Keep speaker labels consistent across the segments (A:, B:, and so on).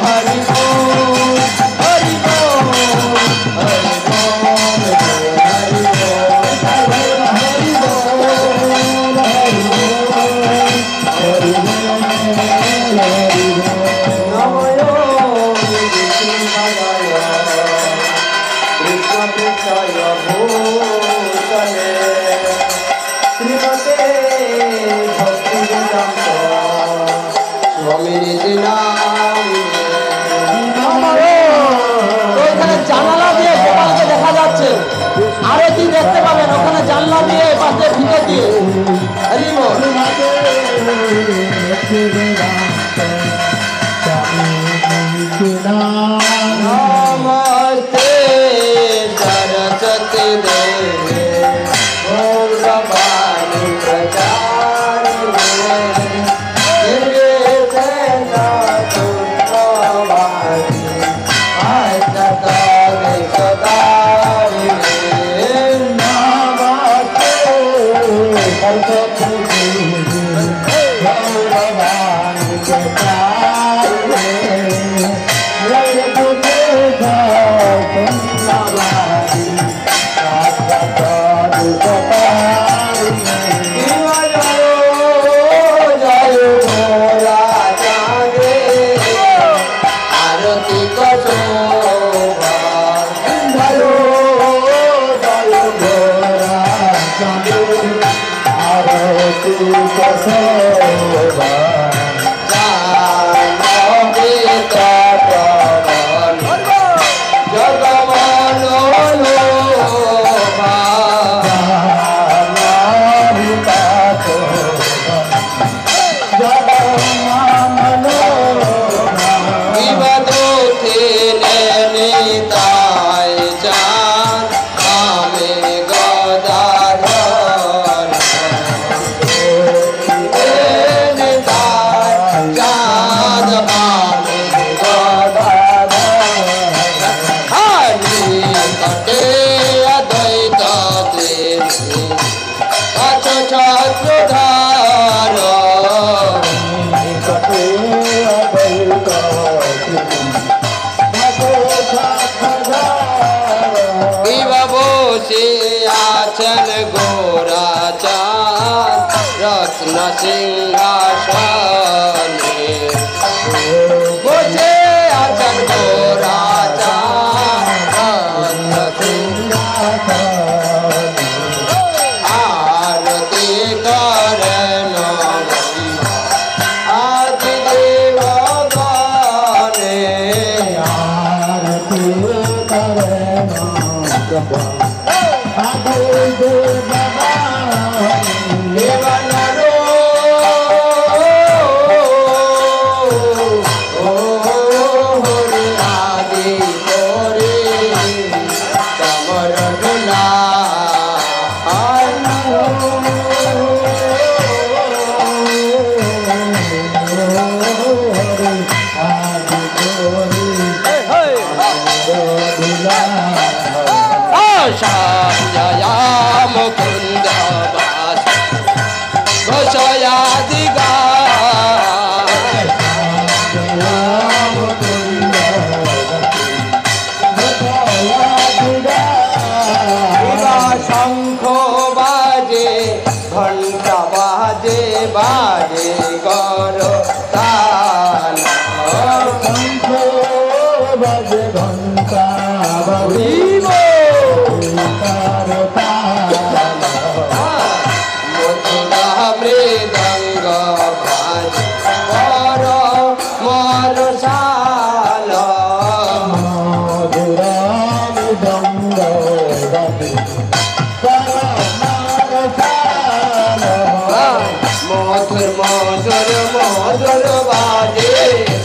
A: हरि बोल हरि बोल हरि बोल हरि জানালা দিয়ে গোপালকে দেখা যাচ্ছে আরতি দেখতে পাবেন ওখানে জানলা দিয়ে পাশে ভিতর দিয়ে হরি বল नमस्ते सरस्वती देवी भगवानी रत्न सिंहासने बोझे आचन को राजा रत्न सिंहासने आरती करें आदि देव गाने आरती करें मुकुंद बास घोषयादिगा शंख बाजे घंटा बाजे बाजे करो ताल शंख बाजे घंटा बाजे मृदंग बाज पर मर साल मधुर मृदंग मधुर मधुर मधुर बाजे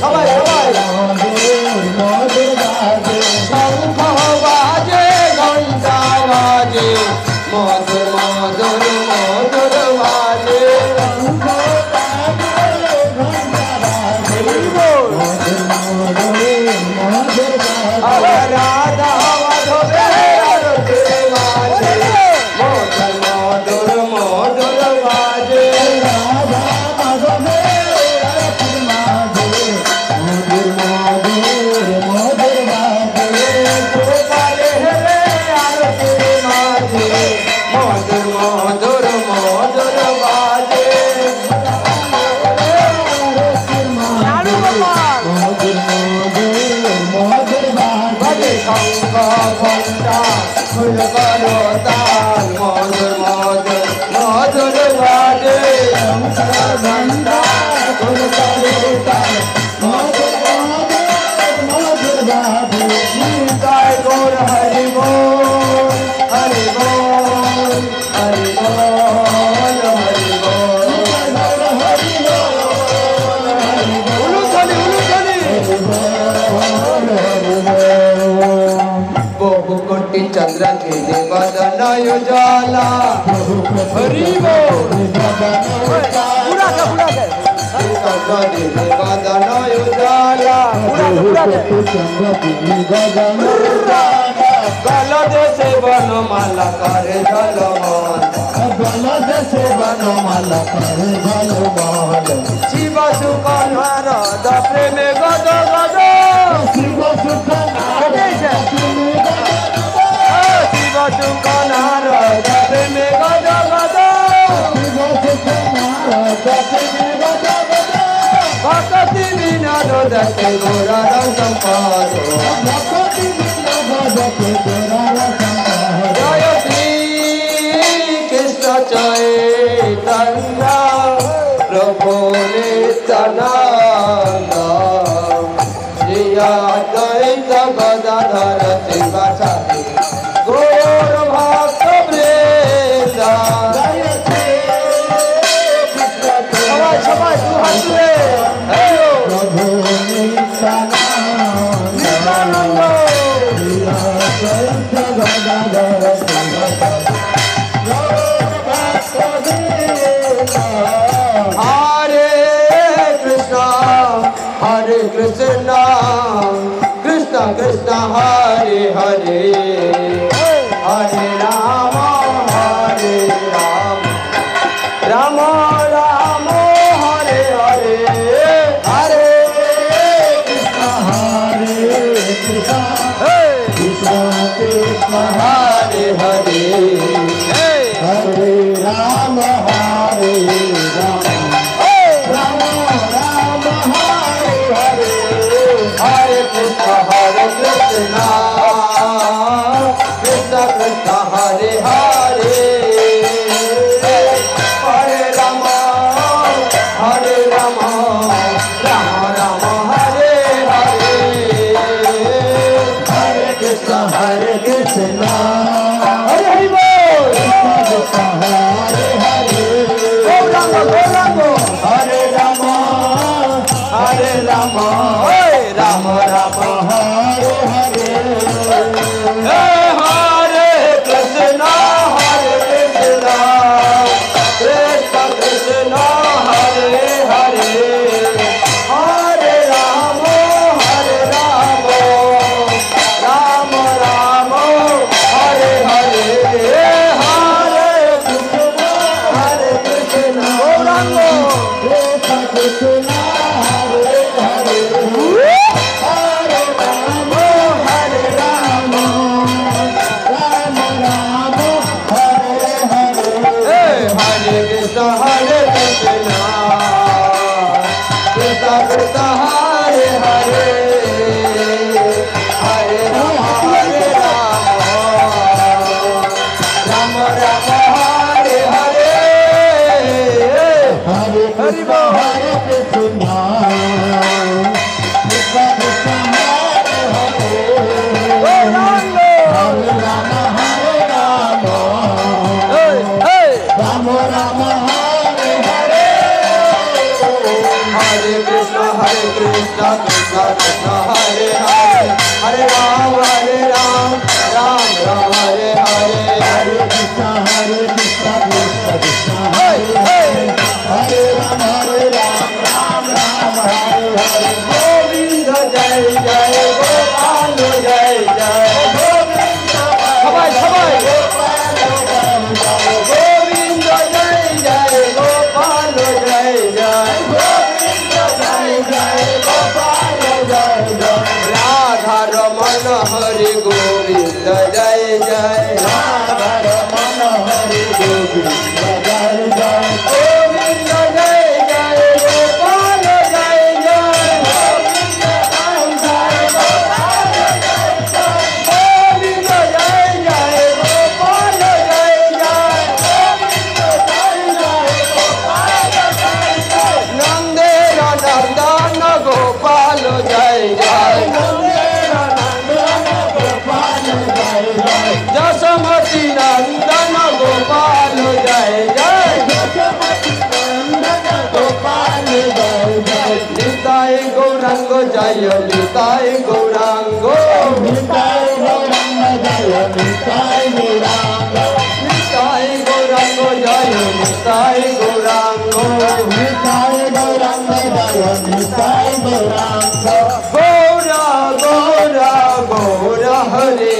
A: सबाई मधुर बाजे शंख बाजे घंटा बाजे मधुर मधुर मधुर बाजे चंद्र के बदन उजाला हरि बोल बदन उजाला गल से बनमाला करे झलमान गल से बनमाला करे झलमान शिव सुख नारद प्रेम गद गद शिव सुख नारद प्रेम गद गद भक्ति विनोद दत्ते गोरा संपाद जय श्री कृष्ण चैतन्य प्रभु नित्यानंद श्री अद्वैत गदाधर शिवाचार्य गौर भक्त वृंद सबाई तू हंसले प्रभु नित्यानंद हरे कृष्ण कृष्ण कृष्ण हरे हरे हरे राम राम राम हरे हरे हरे कृष्ण कृष्ण कृष्ण हरे हरे हरे राम हरे कृष्ण कृष्ण कृष्ण हरे हरे हरे राम राम राम हरे हरे हरे कृष्ण हरे हरि बोल हरे हरे गौरांग हरे राम राम राम हरे हरे हरे कृष्ण कृष्ण कृष्ण हरे हरे हरे राम राम राम हरे हरे हरे कृष्ण गौरांग कृष्ण हरे कृष्ण कृष्ण कृष्ण हरे हरे हरे राम राम राम हरे हरे हरे कृष्ण हरे कृष्ण कृष्ण कृष्ण हरे हरे हरे राम हरे राम राम राम हरे कृष्ण कृष्ण कृष्ण हरे हरे हरे राम राम राम हरे हरे हरे कृष्ण कृष्ण कृष्ण हरे हरे हरे राम राम राम हरे हरे गोविंद जय जय गोपाल जय जय गोविंद सबाई गोविंद जय जय गोपाल जय जय राधा रमन हरि गोविंद जय जय राधा रमन हरि गोविंद जय जय गोविंद जय जय गोपाल जय जय गोविंद जय जय गोपाल जय जय नंदेर नंदन गोपाल जय जय जसमती नंदन गोपाल जय जय निताय गौरांग जय निताय गौरांग निताय गौरांग जय নিতাই গৌরাঙ্গ নিতাই গৌরাঙ্গ জয় নিতাই গৌরাঙ্গ নিতাই গৌরাঙ্গ জয় নিতাই গৌরাঙ্গ গৌরা গৌরা গৌরা হরে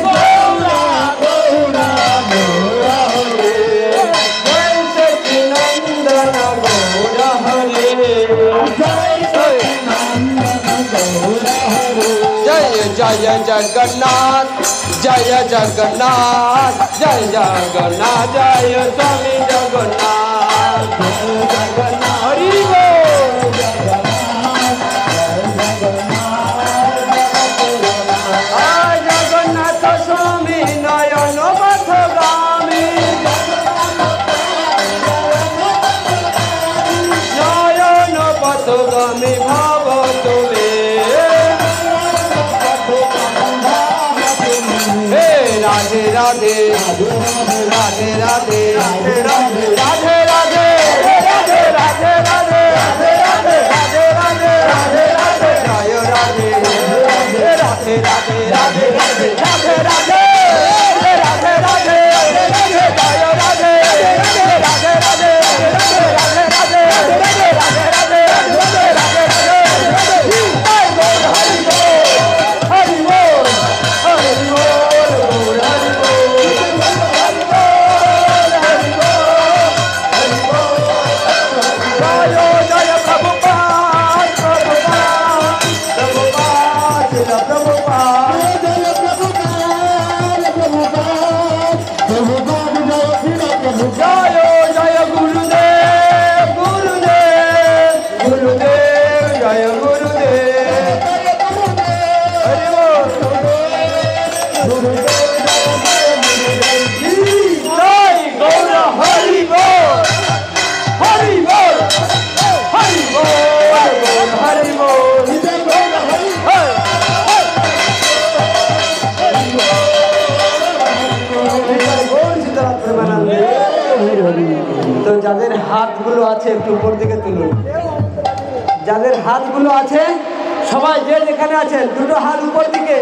A: গৌরা গৌরা গৌরা হরে জয় সচিনন্দন গৌরা হরে জয় সচিনন্দন গৌরা হরে জয় জয় জগন্নাথ জয় জগন্নাথ জয় জগন্নাথ জয় স্বামী জগন্নাথ জয় জগন্নাথ হরি বল জগন্নাথ স্বামী নয়ন পথগামী নয়ন পথগামী ভাব তুমি राधे राधे राधे राधे राधे राधे राधे राधे राधे राधे राधे राधे राधे राधे राधे राधे जय राधे राधे राधे राधे राधे राधे राधे राधे राधे राधे जय राधे राधे राधे राधे তো যাদের হাতগুলো আছে একটু উপর দিকে তুলুন যাদের হাতগুলো আছে সবাই যে যেখানে আছেন দুটো হাত উপর দিকে